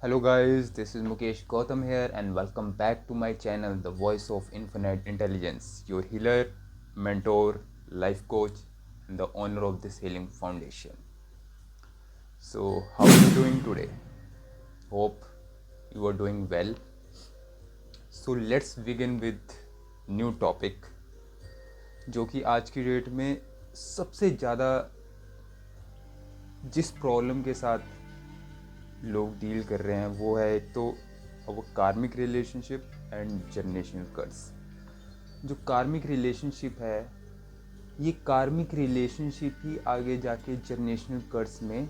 Hello guys, this is Mukesh Gautam here and welcome back to my channel The Voice of Infinite Intelligence, your healer, mentor, life coach and the owner of this healing foundation. So, how are you doing today? Hope you are doing well. So, let's begin with new topic जो कि आज की date में सबसे ज़्यादा जिस problem के साथ लोग डील कर रहे हैं वो है एक तो वो कार्मिक रिलेशनशिप एंड जनरेशनल कर्स। जो कार्मिक रिलेशनशिप है ये कार्मिक रिलेशनशिप ही आगे जाके जनरेशनल कर्स में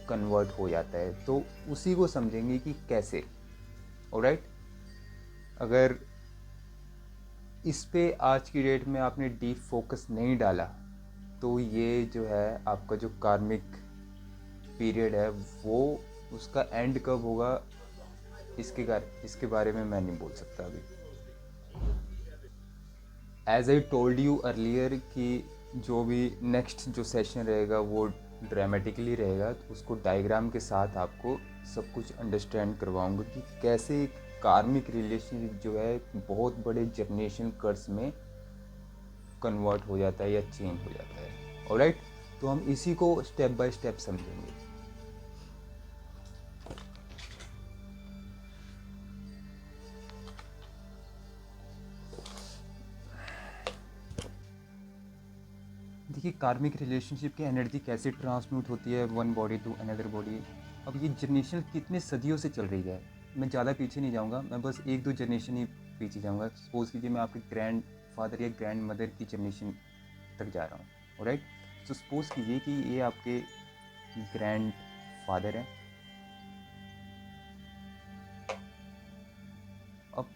कन्वर्ट हो जाता है, तो उसी को समझेंगे कि कैसे। ऑलराइट, अगर इस पे आज की डेट में आपने डीप फोकस नहीं डाला तो ये जो है आपका जो कार्मिक पीरियड है वो उसका एंड कब होगा इसके बारे में मैं नहीं बोल सकता अभी। As I told you earlier कि जो भी नेक्स्ट जो सेशन रहेगा वो ड्रामेटिकली रहेगा, तो उसको डायग्राम के साथ आपको सब कुछ अंडरस्टैंड करवाऊंगा कि कैसे कार्मिक रिलेशनशिप जो है बहुत बड़े जनरेशन कर्स में कन्वर्ट हो जाता है या चेंज हो जाता है। ऑलराइट, तो हम इसी को स्टेप बाय स्टेप समझेंगे। देखिए, कार्मिक रिलेशनशिप की एनर्जी कैसे ट्रांसम्यूट होती है one body to another body. अब ये जनरेशन कितने सदियों से चल रही है, मैं ज़्यादा पीछे नहीं जाऊँगा, मैं बस एक दो जनरेशन ही पीछे जाऊँगा। सपोज़ कीजिए मैं आपके ग्रैंड फादर या ग्रैंड मदर की जनरेशन तक जा रहा हूँ। राइट, तो सपोज़ कीजिए कि ये आपके ग्रैंड फादर हैं। अब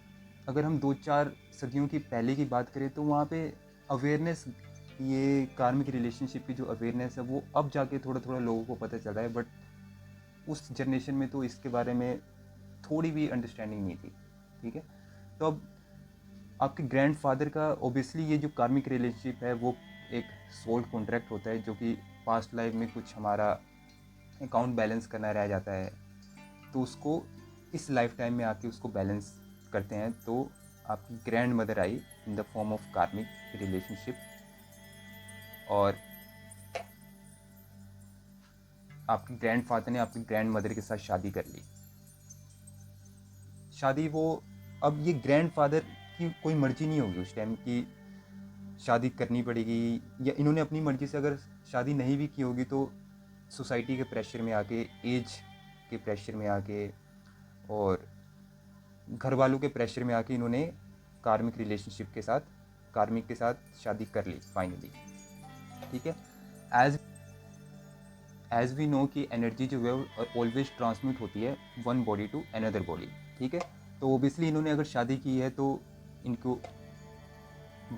अगर हम 2-4 सदियों की पहले की बात करें तो वहाँ पे अवेयरनेस, ये कार्मिक रिलेशनशिप की जो अवेयरनेस है वो अब जाके थोड़ा थोड़ा लोगों को पता चल रहा है, बट उस जनरेशन में तो इसके बारे में थोड़ी भी अंडरस्टैंडिंग नहीं थी। ठीक है, तो अब आपके ग्रैंड फादर का ओबियसली ये जो कार्मिक रिलेशनशिप है वो एक सोल कॉन्ट्रैक्ट होता है जो कि पास्ट लाइफ में कुछ हमारा अकाउंट बैलेंस करना रह जाता है, तो उसको इस लाइफ टाइम में आके उसको बैलेंस करते हैं। तो आपकी grand mother I in the form of कार्मिक रिलेशनशिप और आपके ग्रैंड फादर ने आपकी ग्रैंड मदर के साथ शादी कर ली। शादी वो, अब ये ग्रैंड फादर की कोई मर्जी नहीं होगी उस टाइम की शादी करनी पड़ेगी, या इन्होंने अपनी मर्जी से अगर शादी नहीं भी की होगी तो सोसाइटी के प्रेशर में आके, एज के प्रेशर में आके और घर वालों के प्रेशर में आके इन्होंने कार्मिक रिलेशनशिप के साथ, कार्मिक के साथ शादी कर ली फाइनली। ठीक है, एज वी नो कि एनर्जी जो है ऑलवेज ट्रांसमिट होती है one body to another body. ठीक है, तो ओबियसली इन्होंने अगर शादी की है तो इनको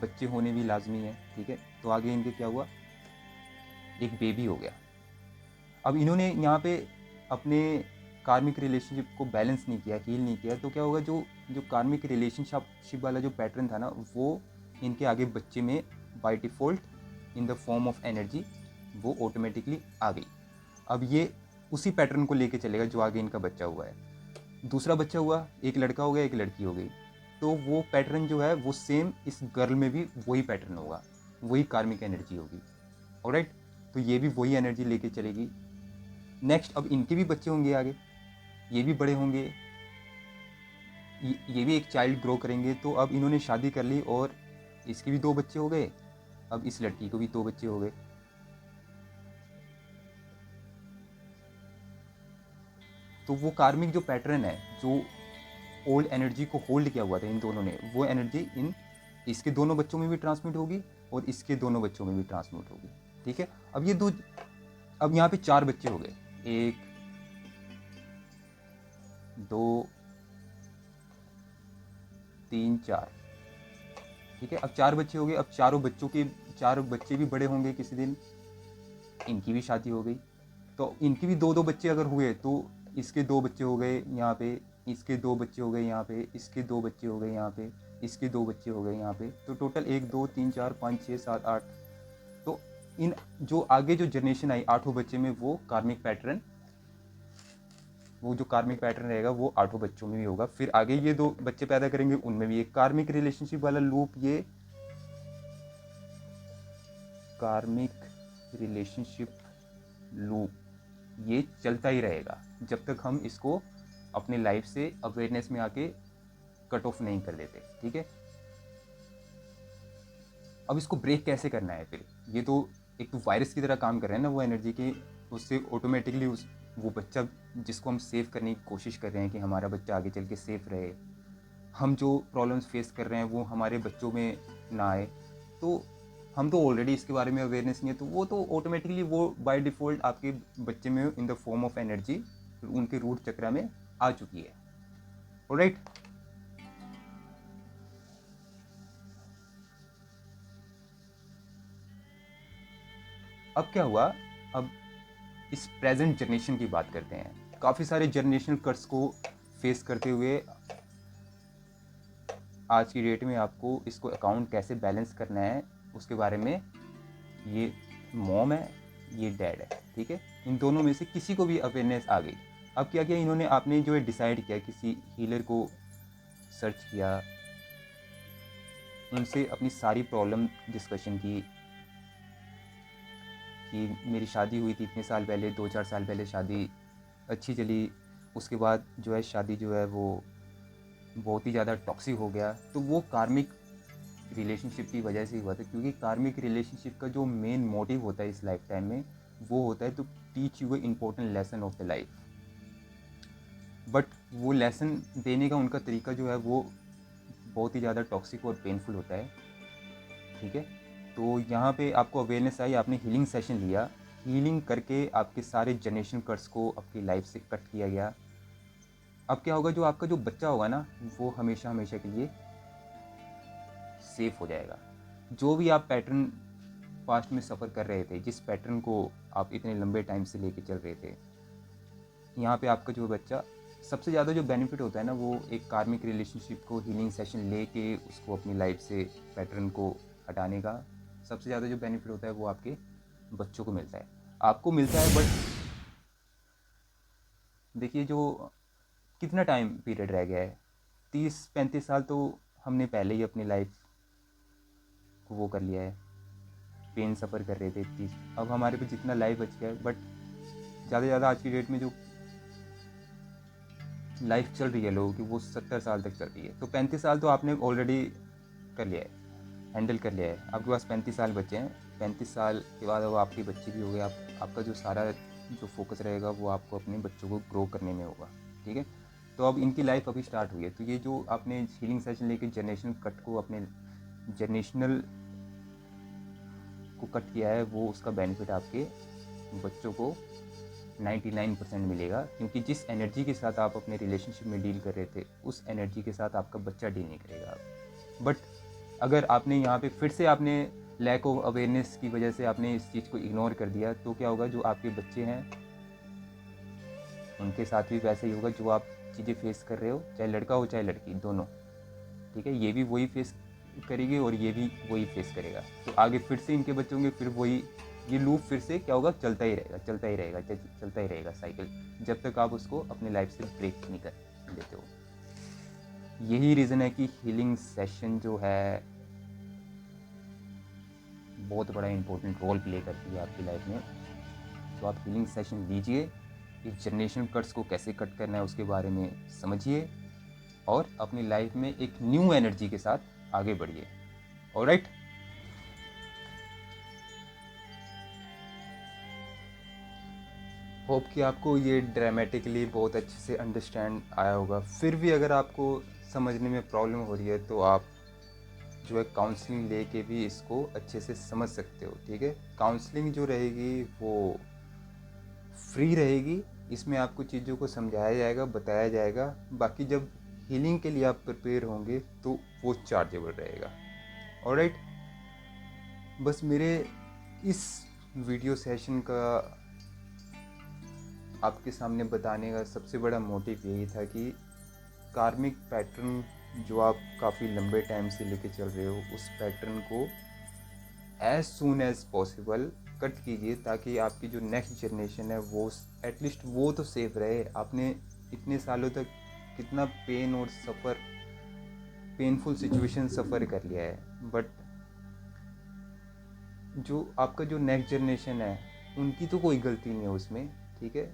बच्चे होने भी लाजमी है। ठीक है, तो आगे इनके क्या हुआ, एक बेबी हो गया। अब इन्होंने यहाँ पे अपने कार्मिक रिलेशनशिप को बैलेंस नहीं किया, हील नहीं किया, तो क्या होगा, जो जो कार्मिक रिलेशनशिप वाला जो पैटर्न था ना वो इनके आगे बच्चे में by default in the form of energy वो ऑटोमेटिकली आ गई। अब ये उसी पैटर्न को लेके चलेगा जो आगे इनका बच्चा हुआ है। दूसरा बच्चा हुआ, एक लड़का हो गया एक लड़की हो गई, तो वो पैटर्न जो है वो सेम इस गर्ल में भी वही पैटर्न होगा, वही कार्मिक एनर्जी होगी। ऑलराइट, तो ये भी वही एनर्जी लेके चलेगी। नेक्स्ट, अब इनके भी बच्चे होंगे आगे, ये भी बड़े होंगे, ये भी एक चाइल्ड ग्रो करेंगे। तो अब इन्होंने शादी कर ली और इसके भी 2 बच्चे हो गए, अब इस लड़की को भी 2 बच्चे हो गए। तो वो कार्मिक जो पैटर्न है, जो ओल्ड एनर्जी को होल्ड किया हुआ था इन दोनों ने, वो एनर्जी इन इसके दोनों बच्चों में भी ट्रांसमिट होगी और इसके दोनों बच्चों में भी ट्रांसमिट होगी। ठीक है, अब ये अब यहाँ पे 4 बच्चे हो गए, 1 2 3 4। ठीक है, अब 4 बच्चे हो गए, अब चारों बच्चे भी बड़े होंगे किसी दिन, इनकी भी शादी हो गई, तो इनकी भी 2-2 बच्चे अगर हुए तो इसके 2 बच्चे हो गए यहाँ पे, इसके 2 बच्चे हो गए यहाँ पे, इसके 2 बच्चे हो गए यहाँ पे, इसके 2 बच्चे हो गए यहाँ पे, तो टोटल 1 2 3 4 5 6 7 8। तो इन जो आगे जो जनरेशन आई 8 बच्चे में वो कार्मिक पैटर्न वो जो कार्मिक पैटर्न रहेगा वो 8 बच्चों में भी होगा, फिर आगे ये 2 बच्चे पैदा करेंगे उनमें भी एक कार्मिक रिलेशनशिप वाला लूप, ये कार्मिक रिलेशनशिप लूप ये चलता ही रहेगा जब तक हम इसको अपने लाइफ से अवेयरनेस में आके कट ऑफ नहीं कर देते, ठीक है। अब इसको ब्रेक कैसे करना है फिर, ये तो एक तो वायरस की तरह काम कर रहे हैं ना वो एनर्जी की, उससे ऑटोमेटिकली वो बच्चा जिसको हम सेव करने की कोशिश कर रहे हैं कि हमारा बच्चा आगे चल के सेफ रहे, हम जो प्रॉब्लम्स फेस कर रहे हैं वो हमारे बच्चों में ना आए, तो हम तो ऑलरेडी इसके बारे में अवेयरनेस नहीं है, तो वो तो ऑटोमेटिकली वो बाय डिफ़ॉल्ट आपके बच्चे में in the form of energy उनके रूट चक्रा में आ चुकी है। ऑलराइट, अब क्या हुआ, अब इस प्रेजेंट जनरेशन की बात करते हैं। काफ़ी सारे जनरेशनल कर्स को फेस करते हुए आज की डेट में आपको इसको अकाउंट कैसे बैलेंस करना है उसके बारे में, ये मॉम है ये डैड है, ठीक है, इन दोनों में से किसी को भी अवेयरनेस आ गई। अब क्या किया इन्होंने, आपने जो है डिसाइड किया, किसी हीलर को सर्च किया, उनसे अपनी सारी प्रॉब्लम डिस्कशन की कि मेरी शादी हुई थी इतने साल पहले, 2-4 साल पहले शादी अच्छी चली, उसके बाद जो है शादी जो है वो बहुत ही ज़्यादा टॉक्सिक हो गया, तो वो कार्मिक रिलेशनशिप की वजह से ही हुआ था, क्योंकि कार्मिक रिलेशनशिप का जो मेन मोटिव होता है इस लाइफ टाइम में वो होता है to teach you a important lesson of the life, but वो लेसन देने का उनका तरीका जो है वो बहुत ही ज़्यादा टॉक्सिक और पेनफुल होता है, ठीक है। तो यहाँ पे आपको अवेयरनेस आई, आपने हीलिंग सेशन लिया, हीलिंग करके आपके सारे जनरेशन कर्स को आपकी लाइफ से कट किया गया। अब क्या होगा, जो आपका जो बच्चा होगा ना वो हमेशा हमेशा के लिए सेफ हो जाएगा। जो भी आप पैटर्न पास्ट में सफ़र कर रहे थे, जिस पैटर्न को आप इतने लंबे टाइम से लेके चल रहे थे, यहाँ पे आपका जो बच्चा, सबसे ज़्यादा जो बेनिफिट होता है ना वो एक कार्मिक रिलेशनशिप को हीलिंग सेशन लेके उसको अपनी लाइफ से पैटर्न को हटाने का सबसे ज़्यादा जो बेनिफिट होता है वो आपके बच्चों को मिलता है, आपको मिलता है। बट देखिए जो कितना टाइम पीरियड रह गया है, 30-35 साल तो हमने पहले ही अपनी लाइफ को वो कर लिया है, पेन सफ़र कर रहे थे 30, अब हमारे पे जितना लाइफ बच गया है, बट ज़्यादा से ज़्यादा आज की डेट में जो लाइफ चल रही है लोगों की वो 70 साल तक चल रही है, तो 35 साल तो आपने ऑलरेडी कर लिया है, हैंडल कर लिया है, आपके पास 35 साल बचे हैं। 35 साल के बाद अब आपके बच्चे भी हो गए, आपका जो सारा जो फोकस रहेगा वो आपको अपने बच्चों को ग्रो करने में होगा, ठीक है। तो अब इनकी लाइफ अभी स्टार्ट हुई है, तो ये जो आपने हीलिंग सेशन लेके जनरेशनल कट को अपने जनरेशनल को कट किया है, वो उसका बेनिफिट आपके बच्चों को 99% मिलेगा, क्योंकि जिस एनर्जी के साथ आप अपने रिलेशनशिप में डील कर रहे थे उस एनर्जी के साथ आपका बच्चा डील नहीं करेगा। बट अगर आपने यहाँ पे फिर से आपने लैक ऑफ अवेयरनेस की वजह से आपने इस चीज़ को इग्नोर कर दिया, तो क्या होगा, जो आपके बच्चे हैं उनके साथ भी वैसे ही होगा जो आप चीज़ें फेस कर रहे हो, चाहे लड़का हो चाहे लड़की, दोनों, ठीक है। ये भी वही फेस करेगी और ये भी वही फेस करेगा, तो आगे फिर से इनके बच्चे होंगे, फिर वही ये लूप फिर से क्या होगा, चलता ही रहेगा, चलता ही रहेगा, चलता ही रहेगा साइकिल, जब तक आप उसको अपने लाइफ से ब्रेक नहीं कर लेते हो। यही रीज़न है कि हीलिंग सेशन जो है बहुत बड़ा इंपॉर्टेंट रोल प्ले करती है आपकी लाइफ में। तो आप हीलिंग सेशन लीजिए, इस जनरेशन कट्स को कैसे कट करना है उसके बारे में समझिए और अपनी लाइफ में एक न्यू एनर्जी के साथ आगे बढ़िए। ऑलराइट, होप कि आपको ये ड्रामेटिकली बहुत अच्छे से अंडरस्टैंड आया होगा। फिर भी अगर आपको समझने में प्रॉब्लम हो रही है तो आप जो है काउंसलिंग लेके भी इसको अच्छे से समझ सकते हो, ठीक है। काउंसलिंग जो रहेगी वो फ्री रहेगी, इसमें आपको चीज़ों को समझाया जाएगा, बताया जाएगा। बाकी जब हीलिंग के लिए आप प्रिपेयर होंगे तो वो चार्जेबल रहेगा। ऑलराइट, बस मेरे इस वीडियो सेशन का आपके सामने बताने का सबसे बड़ा मोटिव यही था कि कार्मिक पैटर्न जो आप काफ़ी लंबे टाइम से लेके चल रहे हो उस पैटर्न को as soon as possible cut कीजिए, ताकि आपकी जो नेक्स्ट जनरेशन है वो एटलीस्ट वो तो सेफ रहे। आपने इतने सालों तक कितना पेन और पेनफुल सिचुएशन सफ़र कर लिया है, बट जो आपका जो नेक्स्ट जनरेशन है उनकी तो कोई गलती नहीं है उसमें, ठीक है।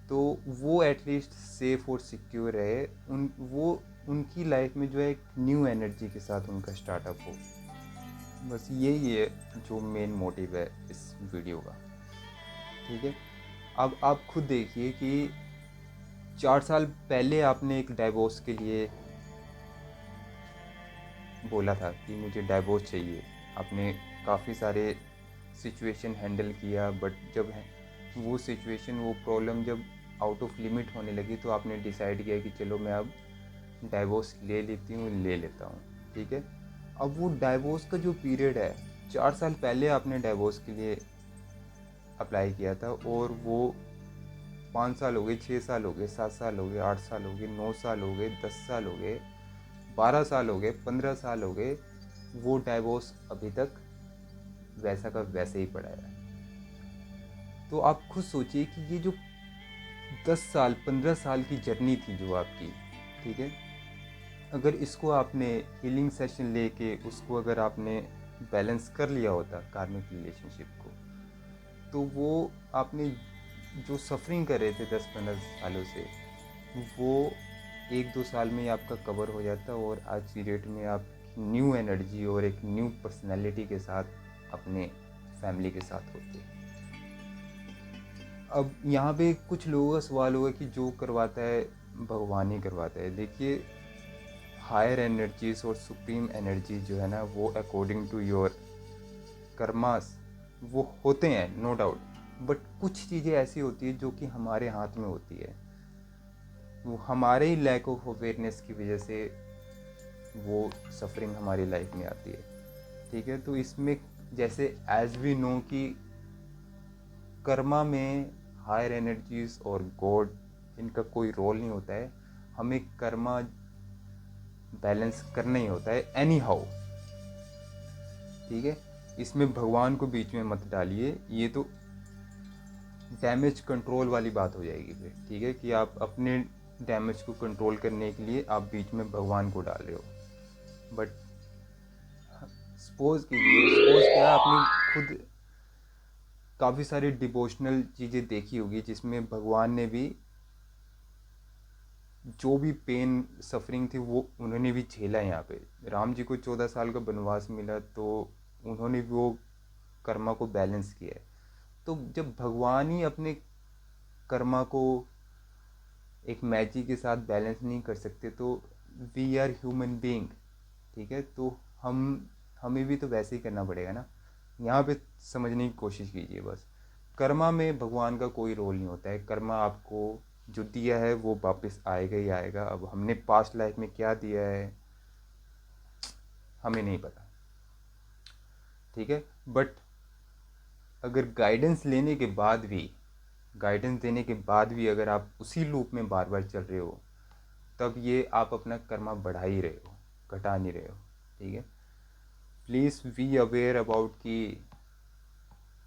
तो वो एटलीस्ट सेफ़ और सिक्योर रहे, उनकी लाइफ में जो है एक न्यू एनर्जी के साथ उनका स्टार्टअप हो। बस यही है जो मेन मोटिव है इस वीडियो का, ठीक है। अब आप खुद देखिए कि 4 साल पहले आपने एक डाइवोर्स के लिए बोला था कि मुझे डाइवोर्स चाहिए, आपने काफ़ी सारे सिचुएशन हैंडल किया, बट जब है वो सिचुएशन, वो प्रॉब्लम जब आउट ऑफ लिमिट होने लगी तो आपने डिसाइड किया कि चलो मैं अब डाइवोर्स ले लेता हूँ, ठीक है। अब वो डाइवोर्स का जो पीरियड है, 4 साल पहले आपने डाइवोर्स के लिए अप्लाई किया था, और वो 5 साल हो गए, 6 साल हो गए, 7 साल हो गए, 8 साल हो गए, 9 साल हो गए, 10 साल हो गए, 12 साल हो गए, 15 साल हो गए, वो डाइवोर्स अभी तक वैसा का वैसे ही पड़ा है। तो आप खुद सोचिए कि ये जो 10 साल 15 साल की जर्नी थी जो आपकी, ठीक है, अगर इसको आपने हीलिंग सेशन लेके उसको अगर आपने बैलेंस कर लिया होता कार्मिक रिलेशनशिप को, तो वो आपने जो सफरिंग कर रहे थे 10-15 सालों से, वो 1-2 साल में ही आपका कवर हो जाता, और आज की डेट में आप न्यू एनर्जी और एक न्यू पर्सनैलिटी के साथ अपने फैमिली के साथ होते। अब यहाँ पे कुछ लोगों का सवाल होगा कि जो करवाता है भगवान ही करवाता है। देखिए, हायर एनर्जीज और सुप्रीम एनर्जी जो है ना, वो अकॉर्डिंग टू योर कर्मास वो होते हैं, नो डाउट, बट कुछ चीज़ें ऐसी होती है जो कि हमारे हाथ में होती है, वो हमारे ही लैक ऑफ अवेयरनेस की वजह से वो सफरिंग हमारी लाइफ में आती है, ठीक है। तो इसमें जैसे एज वी नो कि कर्मा में हायर एनर्जीज और गॉड इनका कोई रोल नहीं होता है, हमें कर्मा बैलेंस करना ही होता है एनी हाउ, ठीक है। इसमें भगवान को बीच में मत डालिए, ये तो डैमेज कंट्रोल वाली बात हो जाएगी फिर, ठीक है, कि आप अपने डैमेज को कंट्रोल करने के लिए आप बीच में भगवान को डाल रहे हो। बट सपोज क्या आपने खुद काफ़ी सारी डिवोशनल चीज़ें देखी होगी जिसमें भगवान ने भी जो भी पेन सफरिंग थी वो उन्होंने भी झेला है। यहाँ पे राम जी को 14 साल का वनवास मिला, तो उन्होंने भी वो कर्मा को बैलेंस किया है। तो जब भगवान ही अपने कर्मा को एक मैजिक के साथ बैलेंस नहीं कर सकते, तो वी आर ह्यूमन बीइंग, ठीक है। तो हमें भी तो वैसे ही करना पड़ेगा ना। यहाँ पे समझने की कोशिश कीजिए बस, कर्मा में भगवान का कोई रोल नहीं होता है। कर्मा आपको जो दिया है वो वापस आएगा ही आएगा। अब हमने पास्ट लाइफ में क्या दिया है हमें नहीं पता, ठीक है। बट अगर गाइडेंस देने के बाद भी अगर आप उसी लूप में बार बार चल रहे हो, तब ये आप अपना कर्मा बढ़ा ही रहे हो, घटा नहीं रहे हो, ठीक है। प्लीज़ बी अवेयर अबाउट कि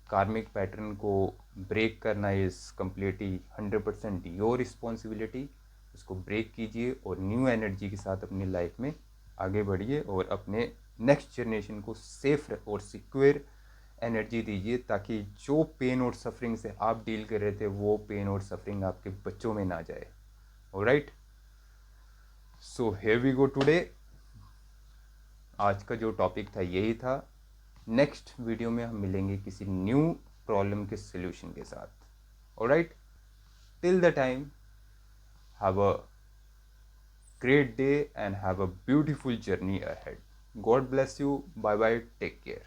कार्मिक पैटर्न को ब्रेक करना इज़ कम्प्लीटली 100% योर रिस्पॉन्सिबिलिटी। उसको ब्रेक कीजिए और न्यू एनर्जी के साथ अपनी लाइफ में आगे बढ़िए, और अपने नेक्स्ट जनरेशन को सेफ और सिक्योर एनर्जी दीजिए, ताकि जो पेन और सफरिंग से आप डील कर रहे थे वो पेन और सफरिंग आपके बच्चों में ना जाए। Alright, so here we go today. आज का जो टॉपिक था यही था। नेक्स्ट वीडियो में हम मिलेंगे किसी न्यू प्रॉब्लम के सॉल्यूशन के साथ। Alright, till the time have a great day and have a beautiful journey ahead. God bless you. Bye bye. Take care.